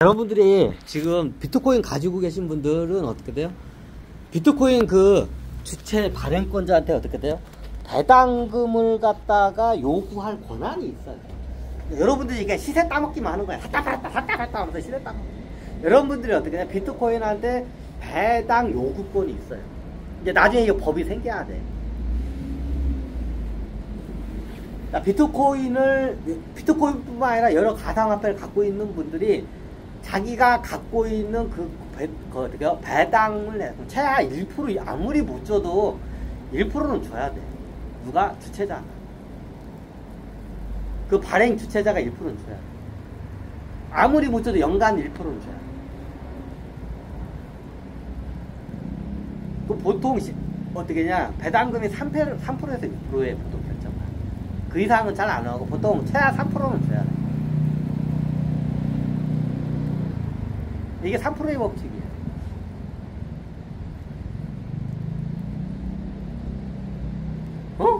여러분들이 지금 비트코인 가지고 계신 분들은 어떻게 돼요? 비트코인 그 주체 발행권자한테 어떻게 돼요? 배당금을 갖다가 요구할 권한이 있어요. 여러분들이 이게 시세 따먹기만 하는 거야. 샀다 하면서 시세 따먹기. 여러분들이 어떻게 해요? 비트코인한테 배당 요구권이 있어요. 이제 나중에 이게 법이 생겨야 돼. 비트코인뿐만 아니라 여러 가상화폐를 갖고 있는 분들이 자기가 갖고 있는 배당을 내서 최하 1% 아무리 못 줘도 1%는 줘야 돼. 누가? 주체자가. 그 발행 주체자가 1%는 줘야 돼. 아무리 못 줘도 연간 1%는 줘야 돼. 그 보통 어떻게 냐 배당금이 3%에서 6%에 보통 결정나. 그 이상은 잘 안 하고 보통 최하 3%는 줘야 돼. 이게 3%의 법칙이에요.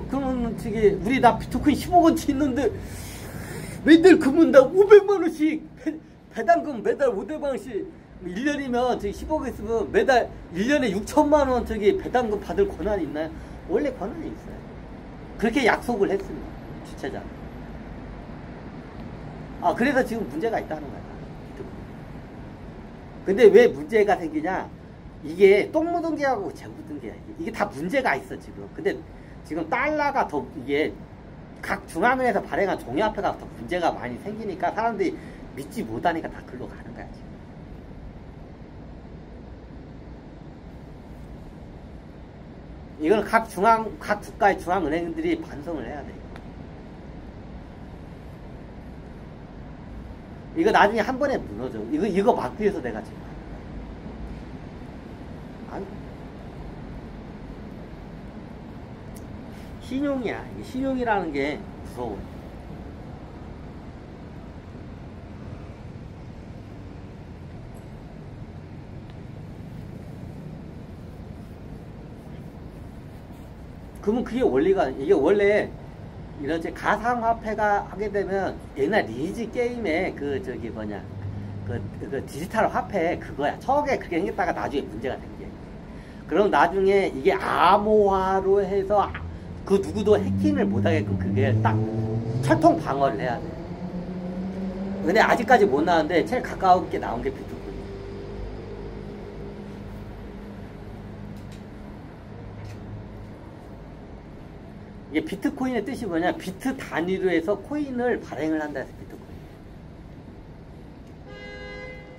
그러면 저기 우리 나 비트코인 10억원치 있는데 매달 금은다 500만원씩 배당금 매달 500만원씩 1년이면 저기 10억 있으면 매달 1년에 6천만원 저기 배당금 받을 권한이 있나요? 원래 권한이 있어요. 그렇게 약속을 했습니다. 주체자. 그래서 지금 문제가 있다는 거야. 근데 왜 문제가 생기냐? 이게 똥 묻은 게하고 재 묻은 게야. 이게 다 문제가 있어, 지금. 근데 지금 달러가 더, 이게 각 중앙은행에서 발행한 종이화폐가 더 문제가 많이 생기니까 사람들이 믿지 못하니까 다 글로 가는 거야, 지금. 이건 각 국가의 중앙은행들이 반성을 해야 돼. 이거 나중에 한 번에 무너져. 이거 막기 위해서 내가 지금. 신용이야. 신용이라는 게 무서워. 그러면 그게 원리가, 이게 원래 이런 가상화폐가 하게 되면 옛날 리니지 게임에 그 디지털 화폐 그거야. 처음에 그게 생겼다가 나중에 문제가 생겨. 그럼 나중에 이게 암호화로 해서 그 누구도 해킹을 못하게끔 그게 딱 철통 방어를 해야 돼. 근데 아직까지 못 나왔는데 제일 가까운게 나온 게 비트코인. 이게 비트코인의 뜻이 뭐냐? 비트 단위로 해서 코인을 발행을 한다 해서 비트코인.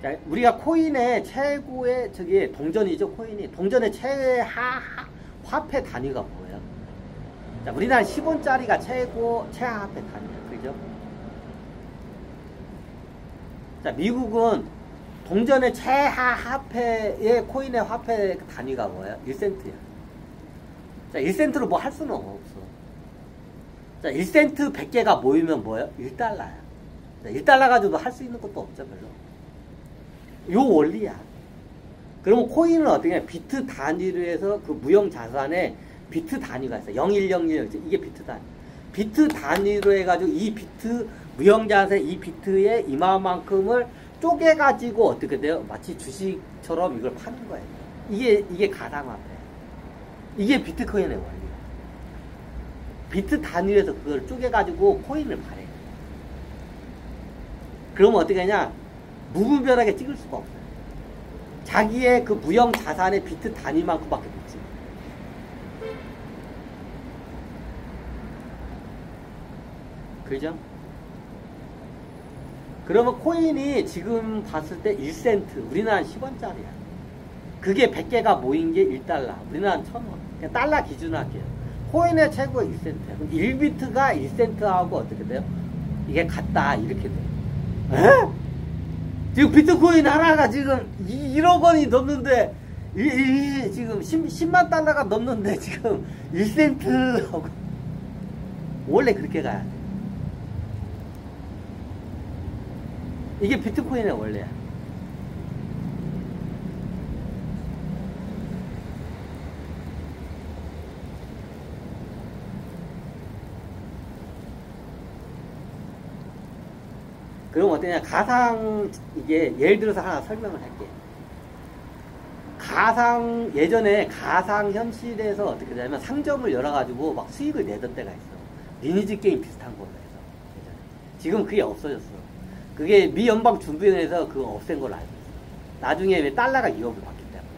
자, 우리가 코인의 최고의 동전이죠, 코인이. 동전의 최하 화폐 단위가 뭐예요? 자, 우리나라 10원짜리가 최하 화폐 단위야. 그죠? 자, 미국은 동전의 최하 화폐의 코인의 화폐 단위가 뭐예요? 1센트야. 자, 1센트로 뭐 할 수는 없어. 자, 1센트 100개가 모이면 뭐예요? 1달러야. 자, 1달러 가지고도 할 수 있는 것도 없죠, 별로. 요 원리야. 그러면 코인은 어떻게 해? 비트 단위로 해서 그 무형 자산에 비트 단위가 있어. 0101. 이게 비트 단위. 비트 단위로 해가지고 이 비트, 무형 자산 이 비트에 이만큼을 쪼개가지고 어떻게 돼요? 마치 주식처럼 이걸 파는 거예요. 이게 가상화폐. 이게 비트코인의 원리. 비트 단위에서 그걸 쪼개가지고 코인을 발행. 그러면 어떻게 하냐? 무분별하게 찍을 수가 없어요. 자기의 그 무형 자산의 비트 단위만큼밖에 못 찍어. 그죠? 그러면 코인이 지금 봤을 때 1센트, 우리나라는 10원짜리야. 그게 100개가 모인 게 1달러, 우리나라는 1000원. 달러 기준으로 할게요. 코인의 최고 1센트야. 1비트가 1센트하고 어떻게 돼요? 이게 같다, 이렇게 돼요. 에? 지금 비트코인 하나가 지금 1억 원이 넘는데, 지금 10만 달러가 넘는데, 지금 1센트하고. 원래 그렇게 가야 돼. 이게 비트코인의 원리야. 그럼 어떠냐, 가상, 이게, 예를 들어서 하나 설명을 할게. 예전에 가상현실에서 어떻게 되냐면 상점을 열어가지고 막 수익을 내던 때가 있어. 리니지 게임 비슷한 걸로 해서. 예전에. 지금 그게 없어졌어. 그게 미 연방준비원에서 그거 없앤 걸로 알고 있어. 나중에 왜 달러가 2억을 받기 때문에.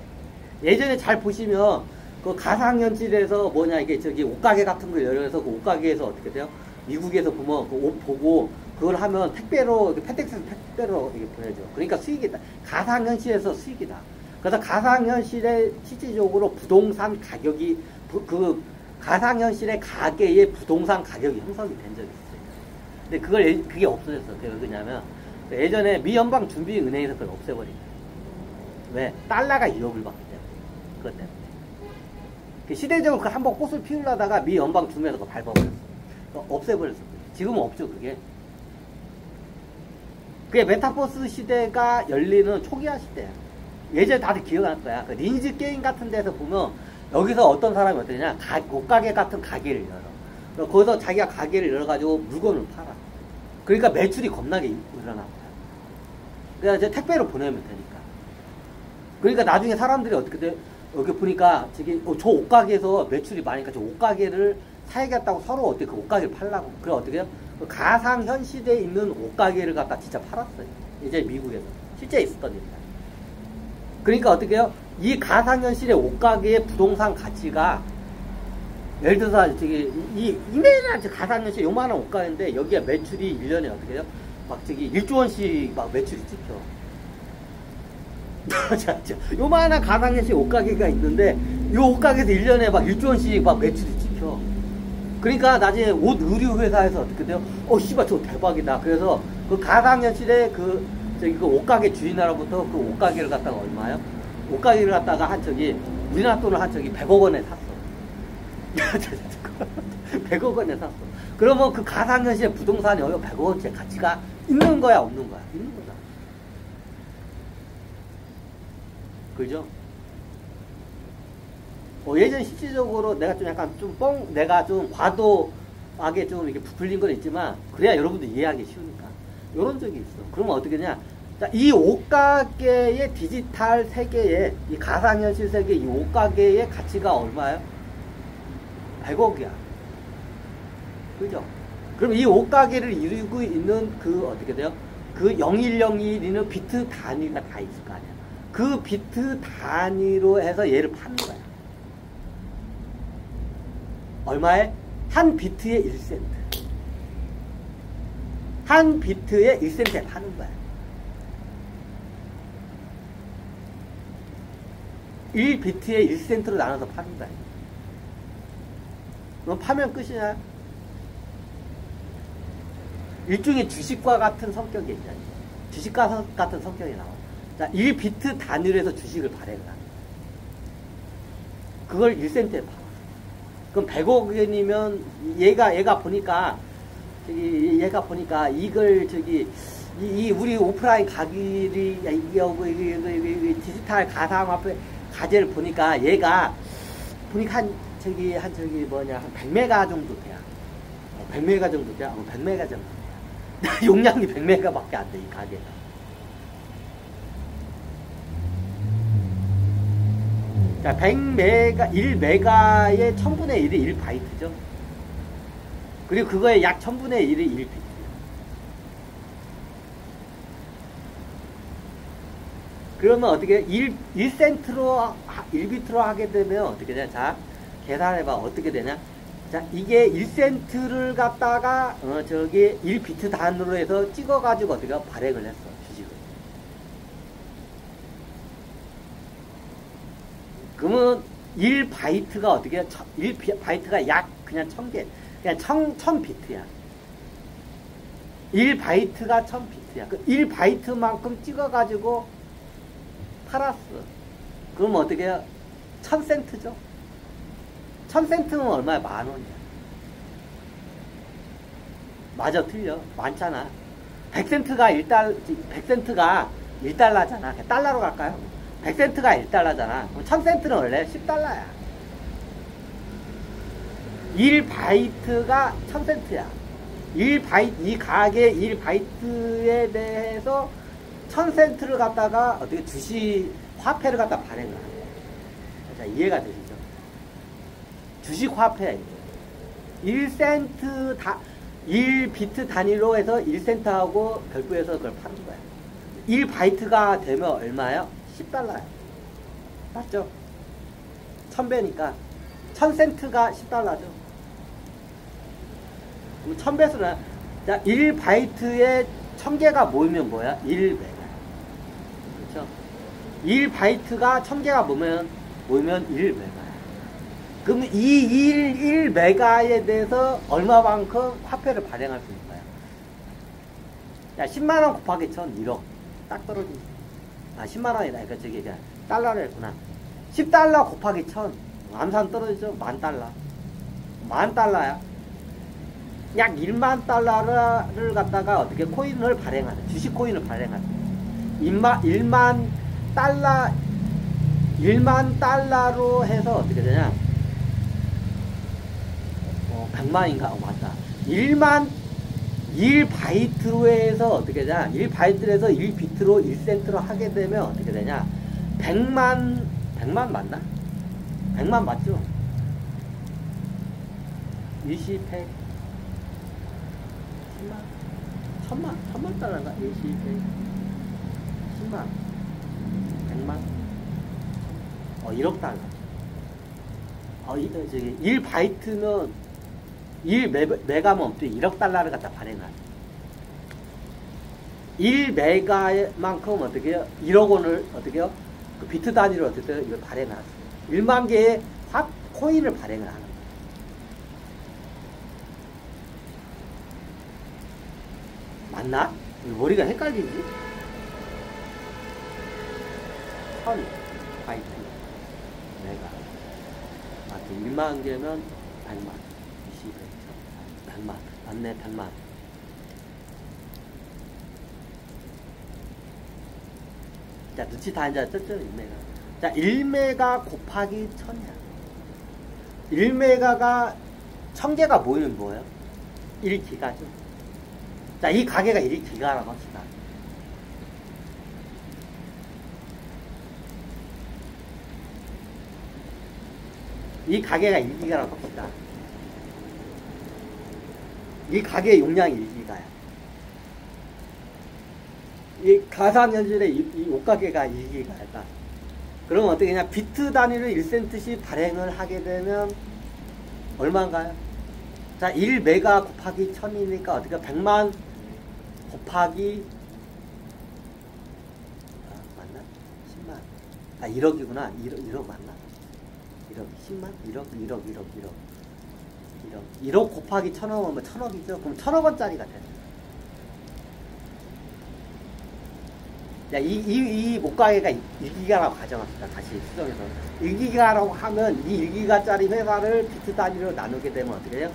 예전에 잘 보시면 그 가상현실에서 뭐냐, 이게 저기 옷가게 같은 걸 열어서 그 옷가게에서 어떻게 돼요? 미국에서 보면 그 옷 보고 그걸 하면 택배로, 페텍스 택배로 이게 보내줘. 그러니까 수익이다. 가상현실에서 수익이다. 그래서 가상현실에 실질적으로 부동산 가격이, 그 가상현실의 가게의 부동산 가격이 형성이 된 적이 있어요. 근데 그게 없어졌어. 그게 왜 그러냐면, 예전에 미 연방준비은행에서 그걸 없애버린 거예요. 왜? 달러가 2억을 받기 때문에. 그것 때문에. 시대적으로 그 한번 꽃을 피우려다가 미 연방준비에서 그거 밟아버렸어. 없애버렸어. 지금은 없죠, 그게. 그게 메타버스 시대가 열리는 초기화 시대야. 예전에 다들 기억할 거야. 그 리니지 게임 같은 데서 보면 여기서 어떤 사람이 어떠냐, 옷가게 같은 가게를 열어. 거기서 자기가 가게를 열어가지고 물건을 팔아. 그러니까 매출이 겁나게 일어나 거야. 그래서 이제 택배로 보내면 되니까. 그러니까 나중에 사람들이 어떻게 돼? 여기 보니까 저 옷가게에서 매출이 많으니까 저 옷가게를 사야겠다고 서로 어떻게 그 옷가게를 팔라고. 그래 어떻게 해요? 가상현실에 있는 옷가게를 갖다 진짜 팔았어요. 이제 미국에서. 실제 있었던 일이야. 그러니까 어떻게 해요? 이 가상현실의 옷가게의 부동산 가치가, 예를 들어서 이메일이나 가상현실 요만한 옷가게인데 여기에 매출이 1년에 어떻게 해요? 막 1조 원씩 막 매출이 찍혀. 요만한 가상현실 옷가게가 있는데 이 옷가게에서 1년에 막 1조 원씩 막 매출이 찍혀. 그러니까 나중에 옷 의류 회사에서 어떻게 돼요? 씨발 저거 대박이다. 그래서 그 가상현실의 그 옷가게 주인으로부터 그 옷가게를 갖다가 얼마요? 옷가게를 갖다가 우리나라 돈을 100억 원에 샀어. 100억 원에 샀어. 그러면 그 가상현실의 부동산이 100억 원짜리 가치가 있는 거야, 없는 거야? 있는 거다. 그죠? 예전 실질적으로 내가 좀 과도하게 좀 이렇게 부풀린 건 있지만, 그래야 여러분들 이해하기 쉬우니까. 요런 적이 있어. 그러면 어떻게 되냐? 자, 이 옷가게의 디지털 세계에, 이 가상현실 세계 이 옷가게의 가치가 얼마예요? 100억이야. 그죠? 그럼 이 옷가게를 이루고 있는 어떻게 돼요? 그 0101이는 비트 단위가 다 있을 거 아니야. 그 비트 단위로 해서 얘를 파는 거야. 얼마에? 한 비트에 1센트. 한 비트에 1센트에 파는 거야. 1비트에 1센트로 나눠서 파는 거야. 그럼 파면 끝이냐? 일종의 주식과 같은 성격이 있잖아. 주식과 같은 성격이 나와. 자, 1비트 단위로 해서 주식을 발행을 하는 거야. 그걸 1센트에 팔아. 그럼 100억 원이면 얘가 보니까 이걸 우리 오프라인 가게를 디지털 가상화폐 가제를 보니까 얘가 한 100메가 정도 돼요. 100메가 정도 돼요. 100메가 정도 돼요. 용량이 100메가밖에 안 돼, 이 가게가. 자, 1메가의 1000분의 1이 1바이트죠. 그리고 그거의 약 1000분의 1이 1비트. 그러면 어떻게 1센트로 1비트로 하게 되면 어떻게 되냐? 자, 계산해봐. 어떻게 되냐? 자, 이게 1센트를 갖다가 1비트 단으로 해서 찍어가지고 어떻게 발행을 했어, 주식을. 그러면 1바이트가 어떻게 1바이트가 약 그냥 1000개. 그냥 1000비트야. 1바이트가 1000비트야. 그 1바이트만큼 찍어가지고 팔았어. 그러면 어떻게 해요? 1000센트죠? 1000센트면 얼마야? 10,000원이야. 맞아, 틀려. 많잖아. 100센트가 1달러잖아. 달러로 갈까요? 100센트가 1달러잖아. 그럼 1000센트는 원래 10달러야. 1바이트가 1000센트야. 이 가게 1바이트에 대해서 1000센트를 갖다가 어떻게 주식 화폐를 갖다 발행을 하는 거예요. 자, 이해가 되시죠? 주식 화폐 1센트 1비트 단위로 해서 1센트하고 별도해서 그걸 파는 거야. 1바이트가 되면 얼마예요? 10달러야. 맞죠? 1000배니까 1000센트가 10달러죠. 그럼 1000배수는 자, 1바이트에 1000개가 모이면 뭐야? 1메가. 그렇죠? 1바이트가 1000개가 모이면 1메가야. 그럼 이 1메가에 대해서 얼마만큼 화폐를 발행할 수 있을까요? 야, 10만원 곱하기 1000, 1억. 딱 떨어지지. 아, 10만원이다. 그러니까 저기, 달러를 했구나. 10달러 곱하기 1000. 암산 떨어지죠? 10,000달러. 10,000달러야. 약 1만 달러를 갖다가 어떻게 코인을 발행하는, 주식 코인을 발행하는. 1만 달러로 해서 어떻게 되냐? 100만인가? 맞다. 1바이트로 해서 어떻게 되냐? 1바이트에서 1비트로 1센트로 하게 되면 어떻게 되냐? 100만 맞나? 100만 맞죠? 20, 100, 10만? 1000만 달러인가? 20, 100, 10만, 100만? 1억 달러. 저기 1바이트는 1메가면 없죠. 1억 달러를 갖다 발행하는. 1메가만큼 어떻게 해요? 1억 원을 어떻게 해요? 그 비트 단위로 어떻게 해요? 이걸 발행하는. 1만 개의 코인을 발행을 하는 거예요. 맞나? 머리가 헷갈리지? 1000 바이트 메가. 맞지? 1만 개면 100만. 100만. 맞네, 100만. 자, 눈치 다 앉아 쪘죠, 1메가. 자, 1메가 곱하기 1000이야. 1메가가 1000개가 모이면 뭐예요? 1기가죠. 자, 이 가게가 1기가라고 합시다. 이 가게가 1기가라고 합시다. 이 가게의 용량이 1기가야. 이 가상현실의 이 옷가게가 1기가였다. 그러면 어떻게 되냐? 비트 단위로 1센트씩 발행을 하게 되면 얼마인가요? 자, 1메가 곱하기 1000이니까 어떻게 100만 곱하기 맞나? 10만. 1억이구나. 1억 맞나? 1억, 10만? 1억. 1억 곱하기 1000억 하면 1000억이죠. 그럼 1000억 원짜리가 되죠. 야, 이 목가게가 1기가라고 가정합시다. 다시 수정해서. 1기가라고 하면 이 1기가짜리 회사를 비트 단위로 나누게 되면 어떻게 해요?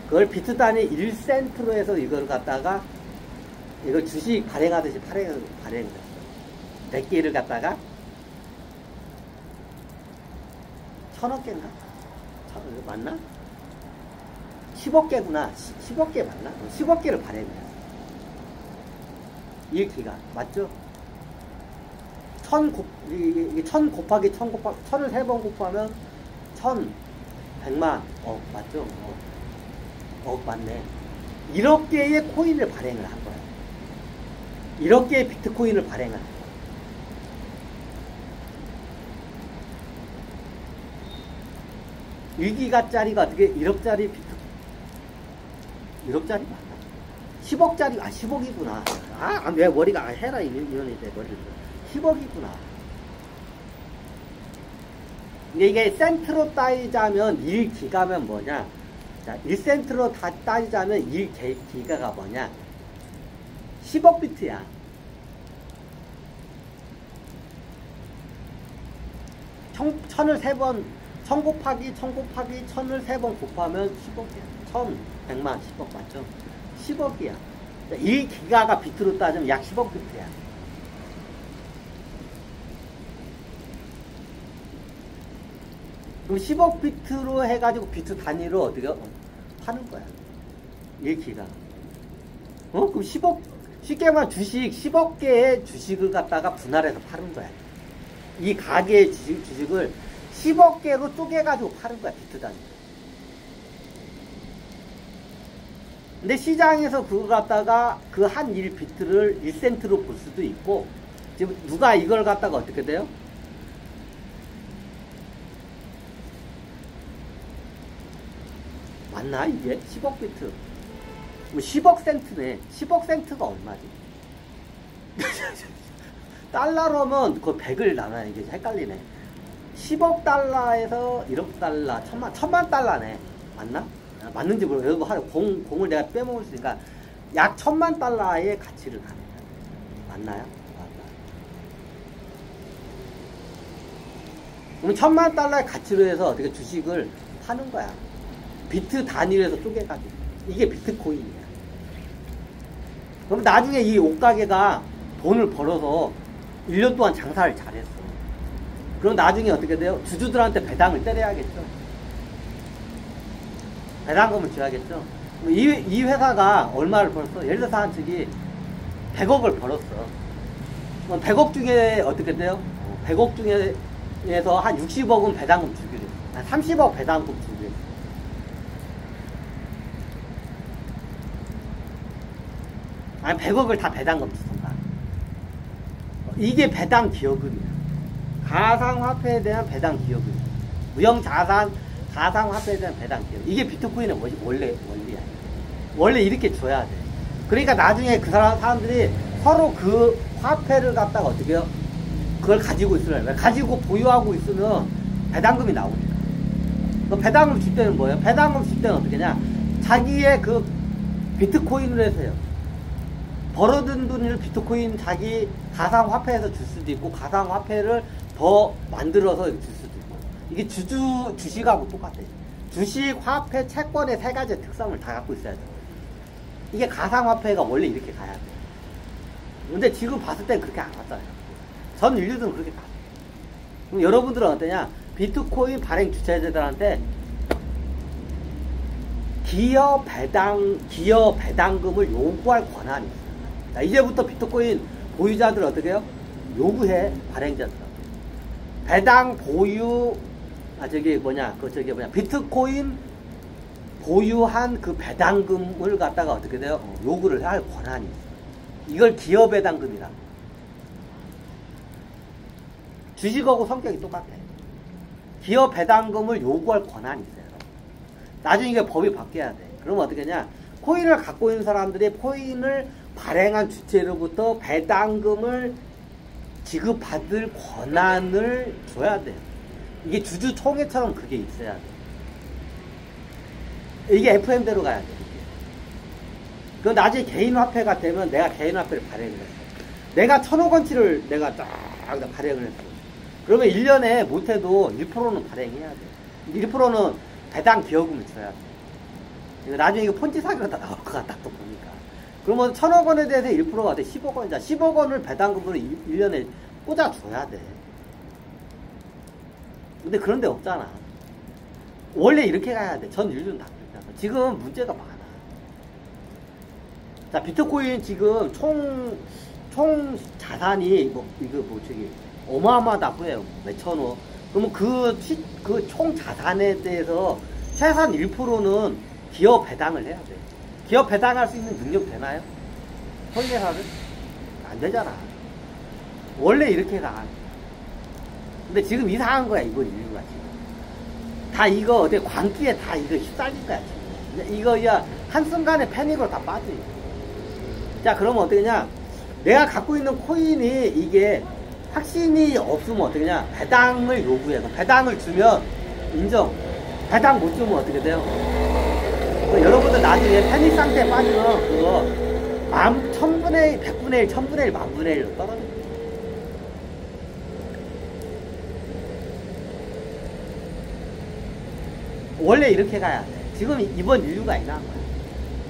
그걸 비트 단위 1센트로 해서 이걸 갖다가 이걸 주식 발행하듯이 발행했어. 100개를 갖다가 1000억 개인가? 맞나? 10억 개구나. 10억 개 맞나? 10억 개를 발행해요. 1기가. 맞죠? 1000 곱하기 1000을 3번 곱하면 1000, 100만. 맞죠? 맞네. 1억 개의 코인을 발행을 한 거야. 1억 개의 비트코인을 발행을 한 거야. (1기가짜리가) 어떻게 1억짜리 비트 1억짜리 맞나? 10억짜리 10억이구나. 왜 머리가 해라 이런이 돼 머리를. 10억이구나. 근데 이게 센트로 따지자면 1기가면 뭐냐? 자, 1센트로 다 따지자면 1기가가 뭐냐? 10억 비트야. 1000을 3번 1000 곱하기 1000을 3번 곱하면 10억이야. 1000, 100만, 10억 맞죠? 10억이야. 1기가가 비트로 따지면 약 10억 비트야. 그럼 10억 비트로 해가지고 비트 단위로 어떻게 파는 거야. 1기가. 그럼 10억, 쉽게 말하면 주식, 10억 개의 주식을 갖다가 분할해서 파는 거야. 이 가게의 주식을 10억 개로 쪼개가지고 파는 거야, 비트 단위. 근데 시장에서 그거 갖다가 그 한 1비트를 1센트로 볼 수도 있고, 지금 누가 이걸 갖다가 어떻게 돼요? 맞나, 이게? 10억 비트. 10억 센트네. 10억 센트가 얼마지? 달러로면 그 100을 나눠야 이게 헷갈리네. 10억 달러에서 1억 달러, 천만 달러네. 맞나? 맞는지 모르겠어요. 공을 내가 빼먹을 수 있으니까 약 1000만 달러의 가치를 가는 거야. 맞나요? 그럼 1000만 달러의 가치로 해서 어떻게 주식을 파는 거야. 비트 단위로 해서 쪼개가지고. 이게 비트코인이야. 그럼 나중에 이 옷가게가 돈을 벌어서 1년 동안 장사를 잘했어. 그럼 나중에 어떻게 돼요? 주주들한테 배당을 때려야겠죠. 배당금을 줘야겠죠. 이 회사가 얼마를 벌었어? 예를 들어서 한 측이 100억을 벌었어. 100억 중에 어떻게 돼요? 100억 중에서 한 60억은 배당금 주기로 했어. 한 30억 배당금 주기로 했어. 아니 100억을 다 배당금 주던가. 이게 배당 기여금이야. 가상화폐에 대한 배당 기여금이야. 무형자산 가상화폐에 대한 배당 기여금. 이게 비트코인의 원리야. 원래 이렇게 줘야 돼. 그러니까 나중에 그 사람들이 서로 그 화폐를 갖다가 어떻게 해요? 그걸 가지고 있으려면, 가지고 보유하고 있으면 배당금이 나오니까. 그 배당금 줄 때는 뭐예요? 배당금 줄 때는 어떻게 하냐? 자기의 그 비트코인으로 해서요. 벌어든 돈을 비트코인 자기 가상화폐에서 줄 수도 있고, 가상화폐를 더 만들어서 줄 수도 있고. 이게 주식하고 똑같아요. 주식, 화폐, 채권의 세 가지의 특성을 다 갖고 있어야 돼요. 이게 가상화폐가 원래 이렇게 가야 돼요. 근데 지금 봤을 땐 그렇게 안 갔잖아요. 전 인류들은 그렇게 가. 그럼 여러분들은 어떠냐? 비트코인 발행 주체자들한테 기여 배당금을 요구할 권한이 있어요. 자, 이제부터 비트코인 보유자들 어떻게 해요? 요구해, 발행자들. 배당 보유, 비트코인 보유한 그 배당금을 갖다가 어떻게 돼요? 요구를 할 권한이 있어요. 이걸 기여 배당금이라. 주식하고 성격이 똑같아. 기여 배당금을 요구할 권한이 있어요. 나중에 이게 법이 바뀌어야 돼. 그러면 어떻게 하냐? 코인을 갖고 있는 사람들이 코인을 발행한 주체로부터 배당금을 지급받을 권한을 줘야 돼요. 이게 주주총회처럼 그게 있어야 돼. 이게 FM대로 가야 돼. 그 나중에 개인화폐가 되면 내가 개인화폐를 발행을 했어. 내가 1000억원치를 내가 딱 발행을 했어. 그러면 1년에 못해도 1%는 발행해야 돼. 1%는 배당 기여금을 줘야 돼. 나중에 이거 폰지 사기가 다 나올 것 같다, 또 보니까. 그러면 1000억원에 대해서 1%가 돼. 10억원이자 10억원을 배당금으로 1년에 꽂아줘야 돼. 근데 그런 데 없잖아. 원래 이렇게 가야 돼. 전 인류는 다 그렇게 가서. 지금 문제가 많아. 자, 비트코인 지금 총 자산이, 어마어마하다고 해요. 몇천억. 그러면 그 총 자산에 대해서 최소한 1%는 기업 배당을 해야 돼. 기업 배당할 수 있는 능력 되나요? 현대사는? 안 되잖아. 원래 이렇게 가. 근데 지금 이상한 거야, 이번 인류가 지금. 다 이거, 어떻게 광기에 다 이거 휩쓸린 거야, 지금. 이거, 야, 한순간에 패닉으로 다 빠져. 자, 그러면 어떻게 냐? 내가 갖고 있는 코인이 이게 확신이 없으면 어떻게 냐? 배당을 요구해. 배당을 주면 인정. 배당 못 주면 어떻게 돼요? 여러분들 나중에 패닉 상태에 빠지면 그거 1000분의 1, 100분의 1, 1000분의 1, 10,000분의 1로 떨어져요. 원래 이렇게 가야 돼. 지금 이번 인류가 이상한 거야.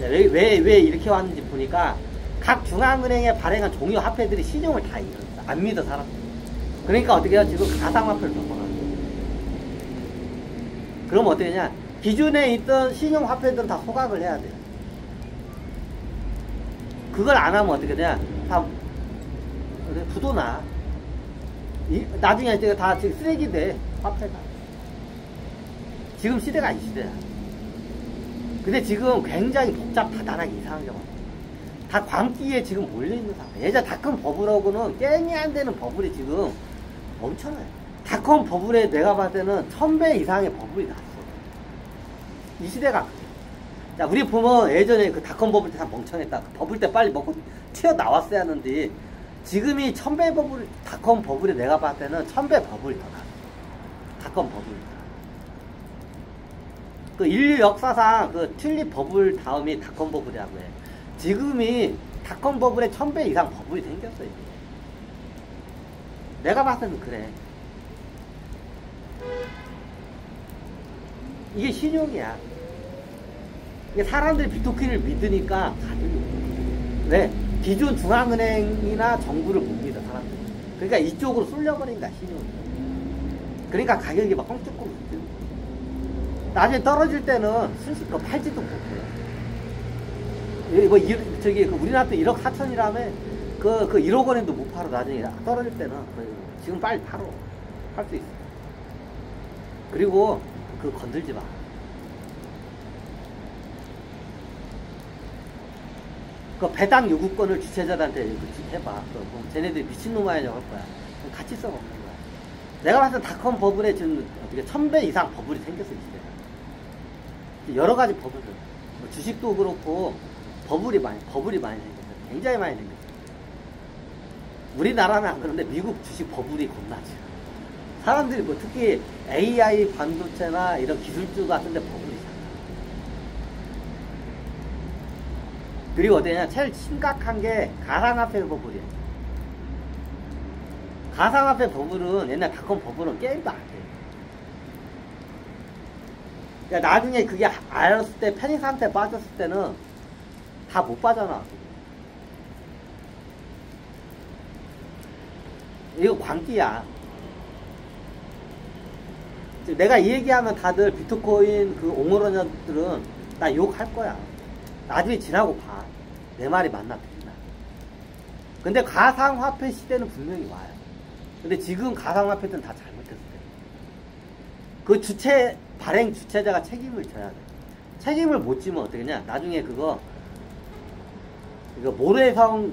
왜 이렇게 왔는지 보니까 각 중앙은행에 발행한 종이 화폐들이 신용을 다 잃었어. 안 믿어 사람들. 그러니까 어떻게 해요? 지금 가상화폐를 넘어가는 거야. 그럼 어떻게 하냐? 기존에 있던 신용화폐들은 다 소각을 해야 돼요. 그걸 안 하면 어떻게 되냐? 다 부도나. 나중에 이제 다 지금 쓰레기 돼. 화폐가. 지금 시대가 이 시대야. 근데 지금 굉장히 복잡하다하게 이상한 경우. 다 광기에 지금 몰려있는 상태. 예전 닷컴 버블하고는 게임이 안 되는 버블이 지금 엄청나요. 닷컴 버블에 내가 봤을 때는 1000배 이상의 버블이 났어. 이 시대가 그래. 자, 우리 보면 예전에 그 닷컴 버블 때 다 멍청했다. 그 버블 때 빨리 먹고 튀어나왔어야 하는데, 지금이 1000배 버블, 닷컴 버블에 내가 봤을 때는 1000배 버블이 더 나왔어. 닷컴 버블이. 그 인류 역사상 그 튤립 버블 다음이 닷컴 버블이라고 해. 지금이 닷컴 버블에 1000배 이상 버블이 생겼어, 이제. 내가 봤을 때는 그래. 이게 신용이야. 이게 사람들이 비트코인을 믿으니까 가격이. 왜? 기존 중앙은행이나 정부를 못 믿어, 사람들이. 그러니까 이쪽으로 쏠려버린 거야, 신용이. 그러니까 가격이 막 껑쭉껑 뛰고. 나중에 떨어질 때는 순식거 팔지도 못해. 뭐, 저기, 우리나라 때 1억 4천이라며, 그 1억 원에도 못 팔아, 나중에. 떨어질 때는. 지금 빨리 팔어. 팔 수 있어. 그리고, 건들지 마. 배당 요구권을 주최자들한테 해봐. 쟤네들이 미친놈 아니냐고 할 거야. 같이 써먹는 거야. 내가 봤을 때 닷컴 버블에 지금 어떻게 1000배 이상 버블이 생겼어, 이 시대가. 여러 가지 버블들. 주식도 그렇고, 버블이 많이 생겼어. 굉장히 많이 생겼어. 우리나라는 안 그런데 미국 주식 버블이 겁나지. 사람들이 특히 AI 반도체나 이런 기술주 같은데 버블이 잖아. 그리고 어디냐, 제일 심각한 게 가상화폐 버블이야. 가상화폐 버블은 옛날 닷컴 버블은 게임도 안 돼. 그러니까 나중에 그게 알았을 때, 패닉 상태에 빠졌을 때는 다 못 빠져나. 이거 광기야. 내가 이 얘기하면 다들 비트코인 옹호론자들은 나 욕할 거야. 나중에 지나고 봐. 내 말이 맞나 틀리나. 근데 가상화폐 시대는 분명히 와요. 근데 지금 가상화폐들은 다 잘못했을 때. 발행 주체자가 책임을 져야 돼. 책임을 못 지면 어떻게 냐, 나중에 모래성,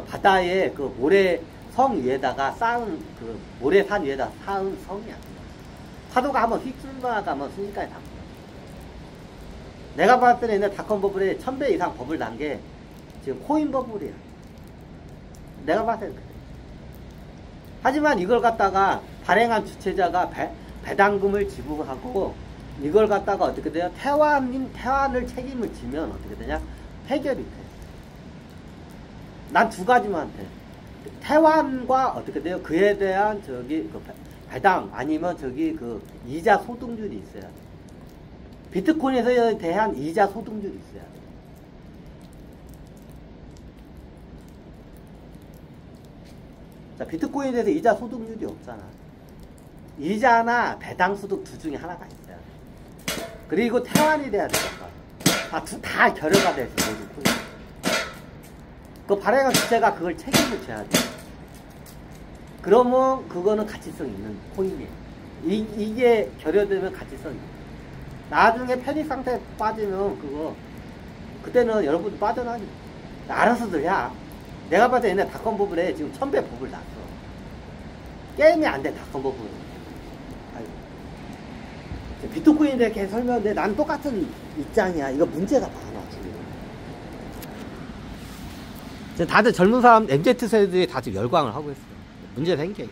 바다에 모래성 위에다가 쌓은, 모래산 위에다 쌓은 성이야. 파도가 한번 휩쓸다가면 순식간에 다. 내가 봤을 때는 닷컴 버블에 1000배 이상 버블 난 게 지금 코인 버블이야. 내가 봤을 때는 그래. 하지만 이걸 갖다가 발행한 주체자가 배당금을 지불하고 이걸 갖다가 어떻게 돼요? 태환을 책임을 지면 어떻게 되냐? 해결이 돼. 난 두 가지만 돼. 태환과 어떻게 돼요? 그에 대한 배당 아니면 이자 소득률이 있어야 돼. 비트코인에 대한 이자 소득률이 있어야 돼. 자, 비트코인에 대해서 이자 소득률이 없잖아. 이자나 배당 소득 둘 중에 하나가 있어야 돼. 그리고 태환이 돼야 되니까. 다 결여가 돼서 그 발행한 주체가 그걸 책임을 져야 돼. 그러면 그거는 가치성 있는 코인이에요. 이게 결여되면 가치성이 있어요. 나중에 패닉 상태에 빠지면 그때는 여러분들 빠져나가지. 알아서들 해. 내가 봐도 옛날 닷컴 버블에 지금 1000배 버블 났어. 게임이 안 돼, 닷컴 버블. 비트코인에 대해 계속 설명하는데 난 똑같은 입장이야. 이거 문제가 많아, 지금. 다들 젊은 사람, MZ세대들이 다 지금 열광을 하고 있어요. 문제 생겨.